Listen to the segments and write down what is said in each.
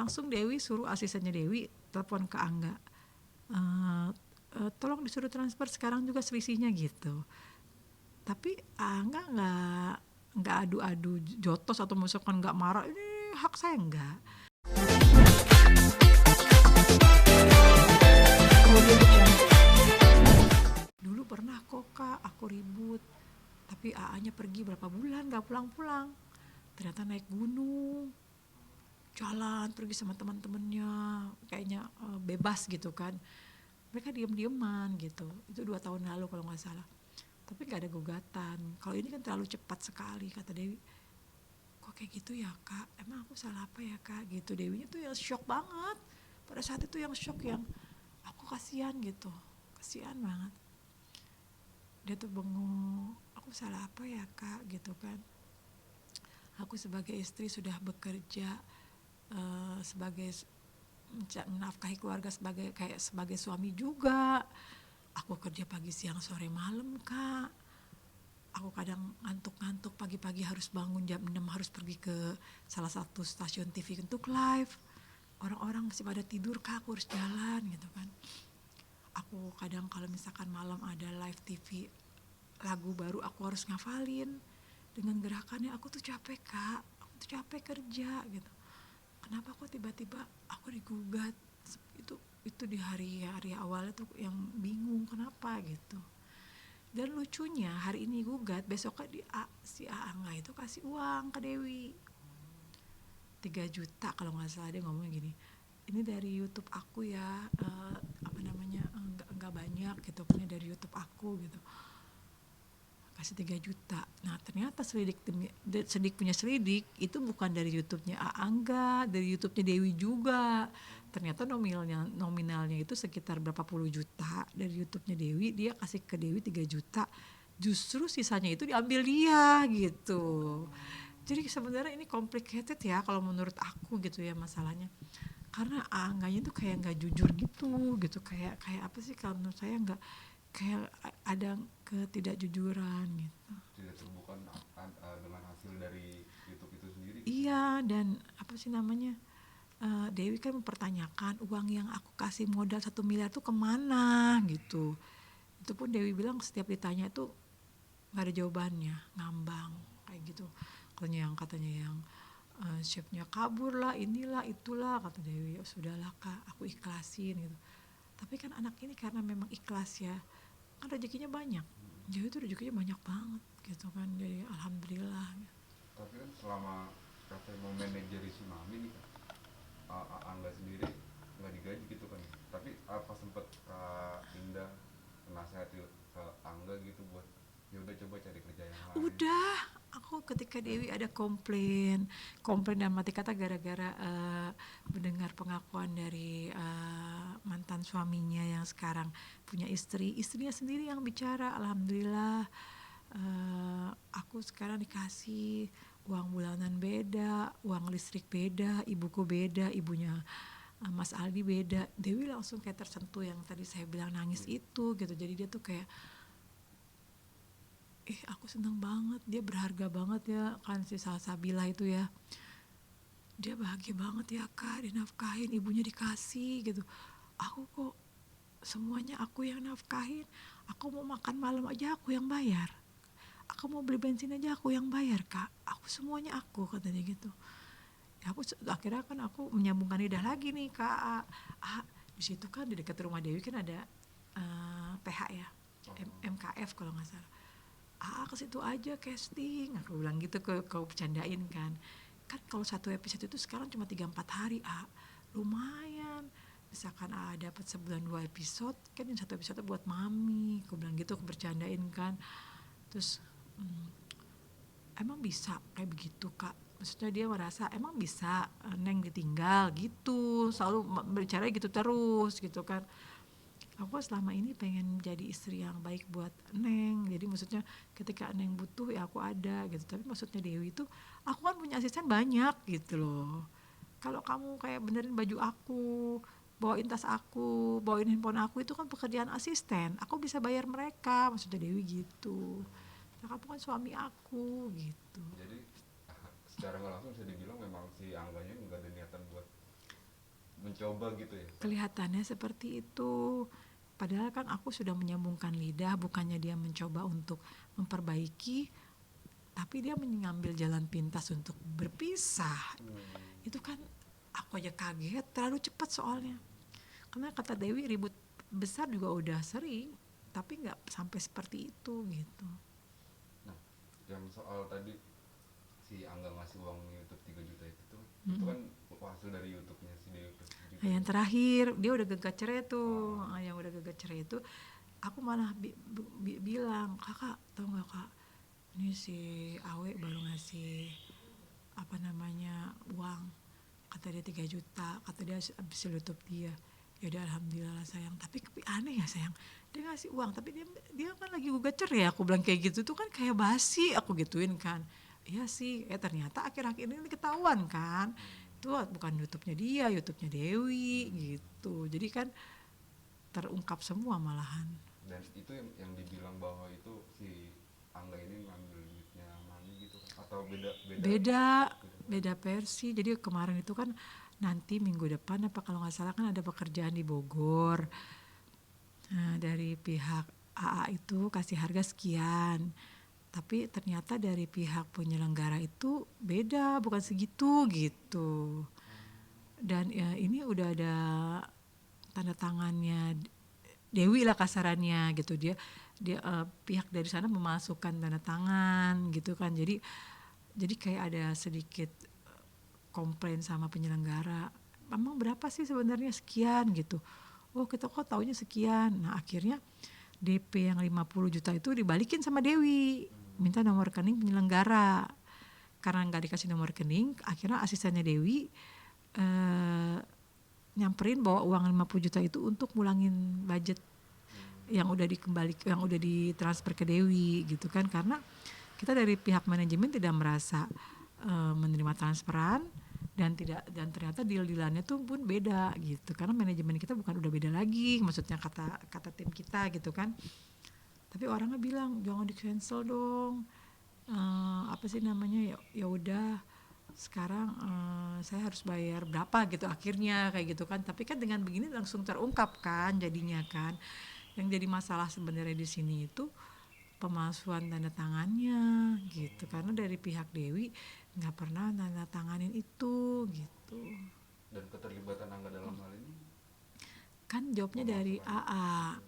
langsung Dewi suruh asistennya Dewi telepon ke Angga, "Eh, tolong disuruh transfer sekarang juga selisihnya," gitu. Tapi Angga nggak adu-adu jotos atau misalkan nggak marah, ini hak saya, enggak. Dulu pernah kok Kak aku ribut, tapi AA-nya pergi berapa bulan nggak pulang-pulang. Ternyata naik gunung, jalan pergi sama teman-temannya, kayaknya bebas gitu kan. Mereka diem-dieman gitu. Itu 2 tahun lalu kalau nggak salah. Tapi nggak ada gugatan. Kalau ini kan terlalu cepat sekali, kata Dewi. Kok kayak gitu ya Kak? Emang aku salah apa ya Kak? Gitu. Dewinya tuh yang shock banget. Pada saat itu yang shock, yang aku kasihan gitu. Kasihan banget. Dia tuh bengong, aku salah apa ya Kak gitu kan. Aku sebagai istri sudah bekerja sebagai menafkahi keluarga, sebagai suami juga. Aku kerja pagi siang sore malam Kak. Aku kadang ngantuk-ngantuk, pagi-pagi harus bangun jam 6 harus pergi ke salah satu stasiun TV untuk live. Orang-orang masih pada tidur Kak, aku harus jalan gitu kan. Aku kadang kalau misalkan malam ada live TV lagu baru, aku harus ngafalin dengan gerakannya. Aku tuh capek Kak, aku tuh capek kerja gitu. Kenapa kok tiba-tiba aku digugat? Itu di hari-hari awalnya tuh yang bingung kenapa gitu. Dan lucunya hari ini gugat, besoknya si Angga itu kasih uang ke Dewi 3 juta kalau nggak salah. Dia ngomongnya gini, ini dari YouTube aku ya, enggak banyak gitu, punya dari YouTube aku gitu, kasih 3 juta. Nah ternyata selidik punya selidik itu bukan dari YouTube-nya Angga, dari YouTube-nya Dewi juga. Ternyata nominalnya itu sekitar berapa puluh juta dari YouTube-nya Dewi, dia kasih ke Dewi 3 juta. Justru sisanya itu diambil dia gitu. Jadi sebenarnya ini complicated ya kalau menurut aku gitu ya masalahnya. Karena Angganya tuh kayak nggak jujur gitu, kayak apa sih kalau menurut saya, nggak, kayak ada ketidakjujuran gitu. Tidak terbuka dengan hasil dari YouTube itu sendiri. Iya, dan apa sih namanya, Dewi kan mempertanyakan uang yang aku kasih modal 1 miliar tuh kemana gitu. Itu pun Dewi bilang setiap ditanya tuh nggak ada jawabannya, ngambang kayak gitu. Katanya yang chefnya kabur lah, inilah itulah, kata Dewi. Oh, sudahlah Kak, aku ikhlasin gitu. Tapi kan anak ini karena memang ikhlas ya, kan rezekinya banyak. Dewi tuh rezekinya banyak banget gitu kan, jadi alhamdulillah. Tapi kan selama kakak memanajeri si Mami nih, Angga sendiri nggak digaji gitu kan. Tapi apa sempet Indah menasehati ke Angga gitu buat ya udah coba cari kerja yang lain. Udah, aku ketika Dewi ada komplain dan mati kata gara-gara mendengar pengakuan dari mantan suaminya yang sekarang punya istrinya sendiri yang bicara. Alhamdulillah, aku sekarang dikasih uang bulanan beda, uang listrik beda, ibuku beda, ibunya Mas Aldi beda. Dewi langsung kayak tersentuh yang tadi saya bilang nangis itu gitu. Jadi dia tuh kayak, aku seneng banget, dia berharga banget ya kan si Salsabila itu ya, dia bahagia banget ya Kak, dinafkahin, ibunya dikasih gitu. Aku kok semuanya aku yang nafkahin, aku mau makan malam aja aku yang bayar, aku mau beli bensin aja aku yang bayar Kak, aku semuanya aku, katanya gitu. Ya, akhirnya kan aku menyambungkan lidah lagi nih Kak. Di situ kan di dekat rumah Dewi kan ada PH ya, MKF kalau nggak salah. Ke situ aja casting, aku bilang gitu, kau bercandain kan kalau satu episode itu sekarang cuma 3-4 hari, lumayan. Misalkan dapat sebulan 2 episode kan, yang satu episode buat Mami, aku bilang gitu, aku bercandain kan. Terus emang bisa kayak begitu Kak, maksudnya dia merasa emang bisa Neng ditinggal gitu, selalu bicara gitu terus gitu kan. Aku selama ini pengen jadi istri yang baik buat Neng, jadi maksudnya ketika Neng butuh ya aku ada gitu. Tapi maksudnya Dewi itu, aku kan punya asisten banyak gitu loh. Kalau kamu kayak benerin baju aku, bawain tas aku, bawain handphone aku, itu kan pekerjaan asisten, aku bisa bayar mereka, maksudnya Dewi gitu. Nah, kamu kan suami aku gitu. Jadi secara nggak langsung bisa dibilang memang si Angganya nggak ada niatan buat mencoba gitu ya. Kelihatannya seperti itu. Padahal kan aku sudah menyambungkan lidah, bukannya dia mencoba untuk memperbaiki, tapi dia mengambil jalan pintas untuk berpisah. Itu kan aku aja kaget, terlalu cepat soalnya. Karena kata Dewi ribut besar juga udah sering, tapi nggak sampai seperti itu gitu. Nah, yang soal tadi si Angga ngasih uang YouTube 3 juta itu tuh, itu kan hasil dari YouTube-nya si Dewi Persik juga. Nah, yang terakhir dia udah gegat cerai tuh. Yang udah gegat cerai itu aku malah bilang, kakak tau nggak kak, ini si Awe baru ngasih apa namanya uang, kata dia 3 juta, kata dia habis YouTube dia. Ya udah alhamdulillah sayang, tapi aneh ya sayang, dia ngasih uang tapi dia kan lagi gugat cerai. Aku bilang kayak gitu tuh kan kayak basi, aku gituin kan. Iya sih, ternyata akhir-akhir ini ketahuan kan, itu bukan YouTube-nya dia, YouTube-nya Dewi gitu. Jadi kan terungkap semua malahan. Dan itu yang dibilang bahwa itu si Angga ini ngambil duitnya Mami gitu kan? Atau Beda versi. Jadi kemarin itu kan nanti minggu depan apa kalau nggak salah kan ada pekerjaan di Bogor. Nah, dari pihak AA itu kasih harga sekian, tapi ternyata dari pihak penyelenggara itu beda, bukan segitu gitu. Dan ya, ini udah ada tanda tangannya Dewi lah kasarannya gitu. Dia pihak dari sana memasukkan tanda tangan gitu kan. Jadi kayak ada sedikit komplain sama penyelenggara, emang berapa sih sebenarnya, sekian gitu. Oh kita kok taunya sekian. Nah akhirnya DP yang 50 juta itu dibalikin sama Dewi, minta nomor rekening penyelenggara. Karena nggak dikasih nomor rekening, akhirnya asistennya Dewi nyamperin bawa uang 50 juta itu untuk ngulangin budget yang udah yang udah ditransfer ke Dewi gitu kan. Karena kita dari pihak manajemen tidak merasa menerima transferan, dan ternyata deal-dealannya tuh pun beda gitu, karena manajemen kita bukan udah beda lagi, maksudnya kata tim kita gitu kan. Tapi orangnya bilang jangan di cancel dong, apa sih namanya, ya udah sekarang saya harus bayar berapa gitu akhirnya kayak gitu kan. Tapi kan dengan begini langsung terungkap kan jadinya kan. Yang jadi masalah sebenarnya di sini itu pemalsuan tanda tangannya gitu, karena dari pihak Dewi nggak pernah tanda tanganin itu gitu. Dan keterlibatan Angga dalam hal ini Kan jawabnya dari AA,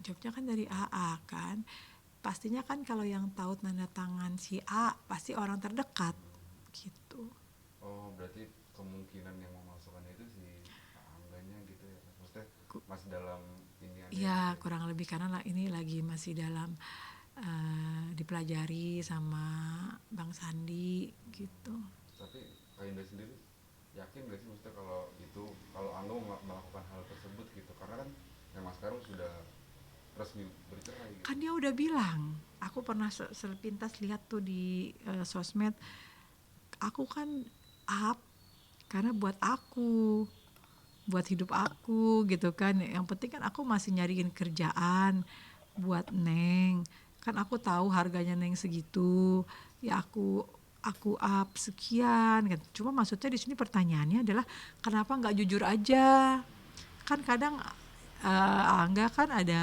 jawabnya kan dari AA kan, pastinya kan kalau yang tahu tanda tangan si A pasti orang terdekat gitu. oh berarti kemungkinan yang memasukkannya itu si Angganya gitu ya, maksudnya masih dalam ini aja Ya gitu. kurang lebih, karena ini lagi masih dalam dipelajari sama Bang Sandi gitu. Tapi Kak Indah sendiri yakin gak sih maksudnya kalau itu, kalau Angga melakukan hal tersebut gitu, karena kan memang sekarang sudah resmi bercerai gitu. Kan dia udah bilang, aku pernah sepintas lihat tuh di sosmed, aku kan up karena buat aku, buat hidup aku gitu kan. Yang penting kan aku masih nyariin kerjaan buat Neng, kan aku tahu harganya Neng segitu, ya aku up sekian kan. Cuma maksudnya di sini pertanyaannya adalah kenapa nggak jujur aja? Kan kadang Angga kan ada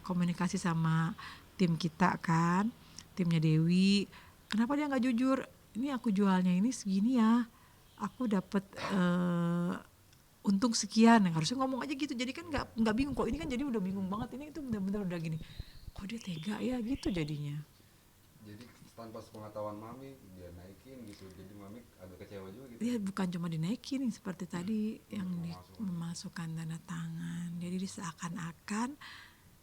komunikasi sama tim kita kan, timnya Dewi. Kenapa dia nggak jujur? Ini aku jualnya ini segini ya, aku dapat untung sekian. Yang harusnya ngomong aja gitu. Jadi kan nggak bingung. Kok ini kan jadi udah bingung banget. Ini itu benar-benar udah gini. Kok dia tega ya gitu jadinya. Jadi tanpa sepengetahuan Mami dia naikin gitu, jadi Mami agak kecewa juga gitu. Dia bukan cuma dinaikin seperti tadi yang memasukkan tanda tangan. Jadi seakan-akan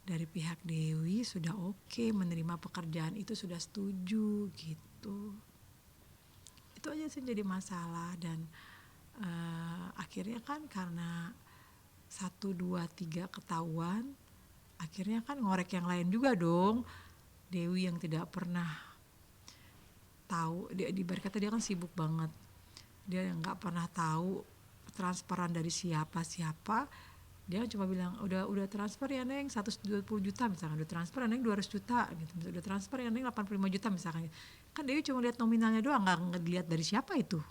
dari pihak Dewi sudah oke menerima pekerjaan itu, sudah setuju gitu. Itu aja sih jadi masalah. Dan akhirnya kan karena 1, 2, 3 ketahuan, akhirnya kan ngorek yang lain juga dong. Dewi yang tidak pernah tahu, dia berkata dia kan sibuk banget, dia yang nggak pernah tahu transferan dari siapa, dia cuma bilang udah transfer ya Neng 120 juta misalkan, udah transfer ya Neng 200 juta gitu, udah transfer ya Neng 85 juta misalkan. Kan Dewi cuma lihat nominalnya doang, nggak dilihat dari siapa itu.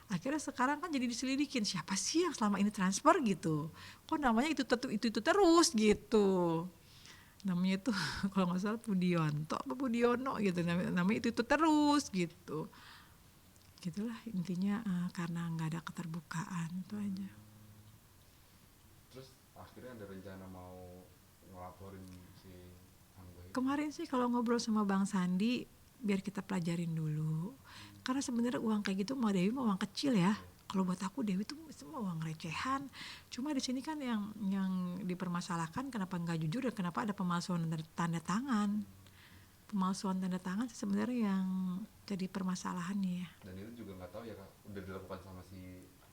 Akhirnya sekarang kan jadi diselidikin, siapa sih yang selama ini transfer gitu, kok namanya itu terus gitu. Namanya itu kalau nggak salah Pudionto apa Pudiono gitu, namanya itu terus gitu. Gitulah intinya, karena nggak ada keterbukaan itu aja. Terus akhirnya ada rencana mau ngelaporin si Angga itu? Kemarin sih kalau ngobrol sama Bang Sandi, biar kita pelajarin dulu. Karena sebenarnya uang kayak gitu mau Dewi mau uang kecil ya. Kalau buat aku Dewi tuh semua uang recehan. Cuma di sini kan yang dipermasalahkan kenapa nggak jujur dan kenapa ada pemalsuan tanda tangan. Pemalsuan tanda tangan sebenarnya yang jadi permasalahannya ya. Dan itu juga nggak tahu ya kak, udah dilakukan sama si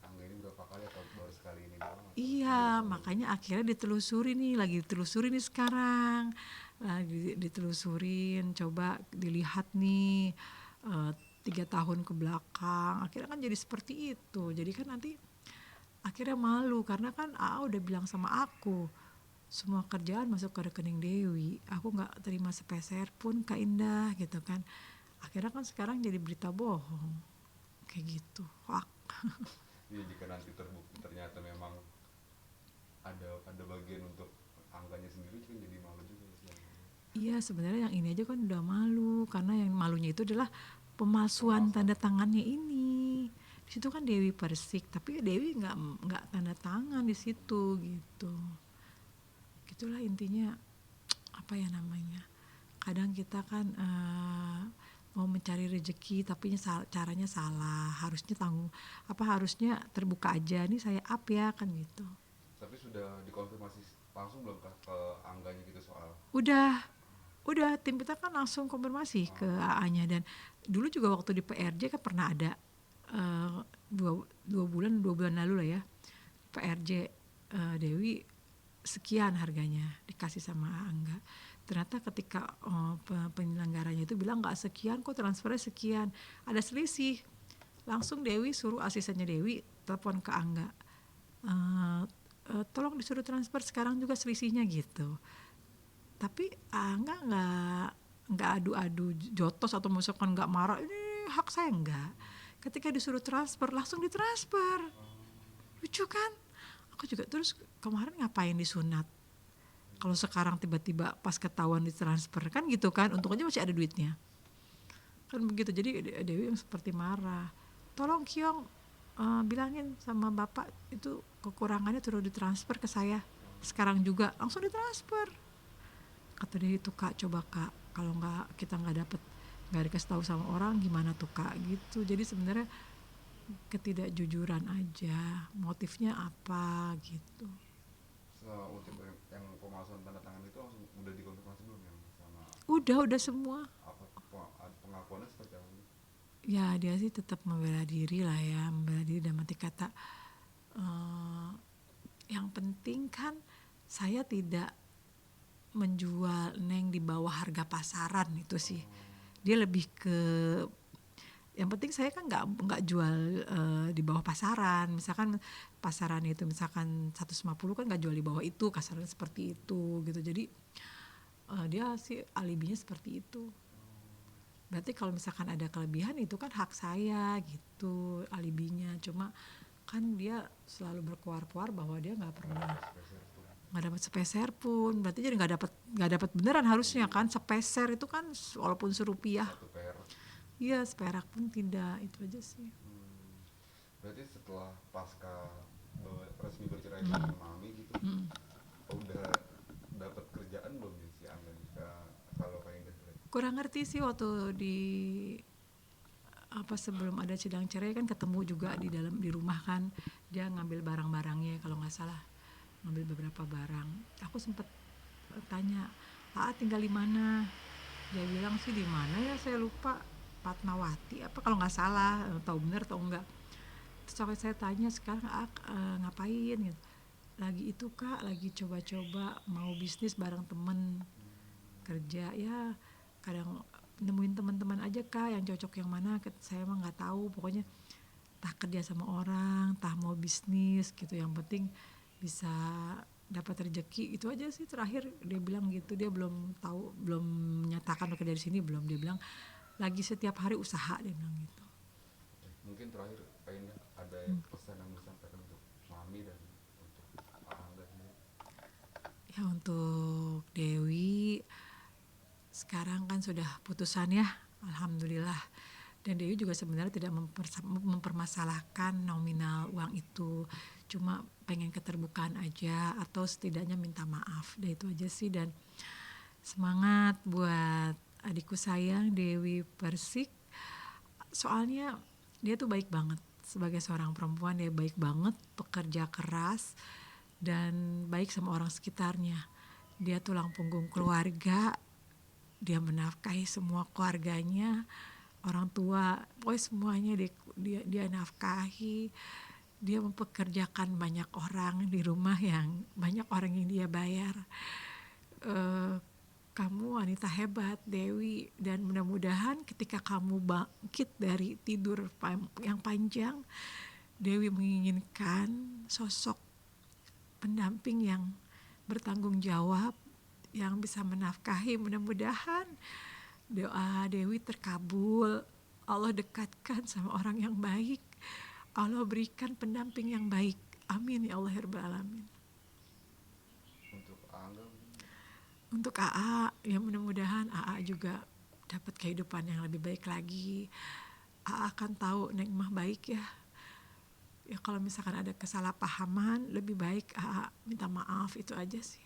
Angga ini berapa kali atau baru sekali ini doang atau Iya, makanya akhirnya ditelusuri nih, lagi ditelusuri nih sekarang. Lagi ditelusurin, coba dilihat nih 3 tahun ke belakang. Akhirnya kan jadi seperti itu. Jadi kan nanti akhirnya malu karena kan AA udah bilang sama aku, semua kerjaan masuk ke rekening Dewi. Aku nggak terima sepeser pun Kak Indah gitu kan. Akhirnya kan sekarang jadi berita bohong. Kayak gitu. Wah. iya, jika nanti terbukti ternyata memang ada bagian untuk Angganya sendiri kan jadi malu juga sih. Iya sebenarnya yang ini aja kan udah malu karena yang malunya itu adalah pemalsuan tanda tangannya ini. Di situ kan Dewi Persik tapi Dewi nggak tanda tangan di situ gitu. Gitulah intinya, apa ya namanya. Kadang kita kan mau mencari rezeki tapi caranya salah. Harusnya terbuka aja nih saya up ya kan gitu. Tapi sudah dikonfirmasi langsung belum kak ke Angganya gitu soal Udah tim kita kan langsung konfirmasi ke AA-nya. Dan dulu juga waktu di PRJ kan pernah ada eh, dua bulan lalu lah ya, PRJ Dewi sekian harganya dikasih sama Angga. Ternyata ketika penyelenggaranya itu bilang nggak sekian kok, transfernya sekian, ada selisih. Langsung Dewi suruh asistennya Dewi telepon ke Angga, tolong disuruh transfer sekarang juga selisihnya gitu. Tapi Angga nggak adu-adu jotos atau misalkan nggak marah, ini hak saya enggak. Ketika disuruh transfer langsung ditransfer. Lucu kan? Aku juga terus kemarin ngapain disunat? Kalau sekarang tiba-tiba pas ketahuan ditransfer kan gitu kan, untung aja masih ada duitnya. Kan begitu, jadi Dewi yang seperti marah. Tolong Kyong bilangin sama bapak itu kekurangannya terus ditransfer ke saya. Sekarang juga langsung ditransfer. Kata dia itu kak, coba kak kalau kita nggak dikasih tahu sama orang gimana tuh kak gitu. Jadi sebenarnya ketidakjujuran aja, motifnya apa gitu. untuk yang pemalsuan tanda tangan itu langsung udah dikonfirmasi belum yang sama Udah semua. apa pengakuannya seperti apa? Ya dia sih tetap membela diri lah ya, membela diri dan mati kata yang penting kan saya tidak menjual Neng di bawah harga pasaran itu sih. Dia lebih ke yang penting saya kan nggak jual di bawah pasaran. Misalkan pasaran itu misalkan 150 kan nggak jual di bawah itu, kasarnya seperti itu gitu. Jadi dia sih alibinya seperti itu. Berarti kalau misalkan ada kelebihan itu kan hak saya gitu alibinya. Cuma kan dia selalu berkuar-kuar bahwa dia nggak pernah nggak dapat sepeser pun. Berarti jadi nggak dapat beneran harusnya kan, sepeser itu kan walaupun serupiah. Satu perak. Iya seperak pun tidak, itu aja sih. Berarti setelah pasca resmi bercerai dengan Mami gitu, udah dapat kerjaan belum nih si Angga nih, kalau kayak gitu? Kurang ngerti sih waktu di apa sebelum ada sidang cerai kan ketemu juga di rumah kan, dia ngambil barang-barangnya kalau nggak salah, ngambil beberapa barang. Aku sempet tanya, tinggal di mana? Dia bilang sih di mana ya saya lupa, Fatmawati apa kalau nggak salah, tahu bener atau enggak. Terus sampai saya tanya sekarang ngapain gitu. Lagi itu kak, lagi coba-coba mau bisnis bareng temen kerja ya, kadang nemuin teman-teman aja kak yang cocok yang mana, saya emang nggak tahu pokoknya, tah kerja sama orang, tah mau bisnis gitu, yang penting bisa dapat rezeki itu aja sih. Terakhir dia bilang gitu, dia belum tahu, belum menyatakan kerja di sini belum, dia bilang lagi setiap hari usaha, dia bilang gitu. Mungkin terakhir Kak Indah, ada yang pesan yang disampaikan untuk Mami dan untuk Angga sendiri? Ya untuk Dewi sekarang kan sudah putusan ya, alhamdulillah. Dan Dewi juga sebenarnya tidak mempermasalahkan nominal uang itu, cuma pengen keterbukaan aja atau setidaknya minta maaf. Dan itu aja sih. Dan semangat buat adikku sayang Dewi Persik. Soalnya dia tuh baik banget sebagai seorang perempuan, dia baik banget, pekerja keras dan baik sama orang sekitarnya. Dia tulang punggung keluarga, dia menafkahi semua keluarganya, orang tua, pokoknya semuanya dia nafkahi. Dia mempekerjakan banyak orang di rumah yang banyak orang yang dia bayar. Kamu wanita hebat Dewi, dan mudah-mudahan ketika kamu bangkit dari tidur yang panjang, Dewi menginginkan sosok pendamping yang bertanggung jawab, yang bisa menafkahi. Mudah-mudahan doa Dewi terkabul, Allah dekatkan sama orang yang baik, Allah berikan pendamping yang baik. Amin ya Allah ya Rabbal Alamin. Untuk Angga Untuk AA, ya mudah-mudahan AA juga dapat kehidupan yang lebih baik lagi. AA akan tahu Neng mah baik ya. Ya kalau misalkan ada kesalahpahaman, lebih baik AA minta maaf, itu aja sih.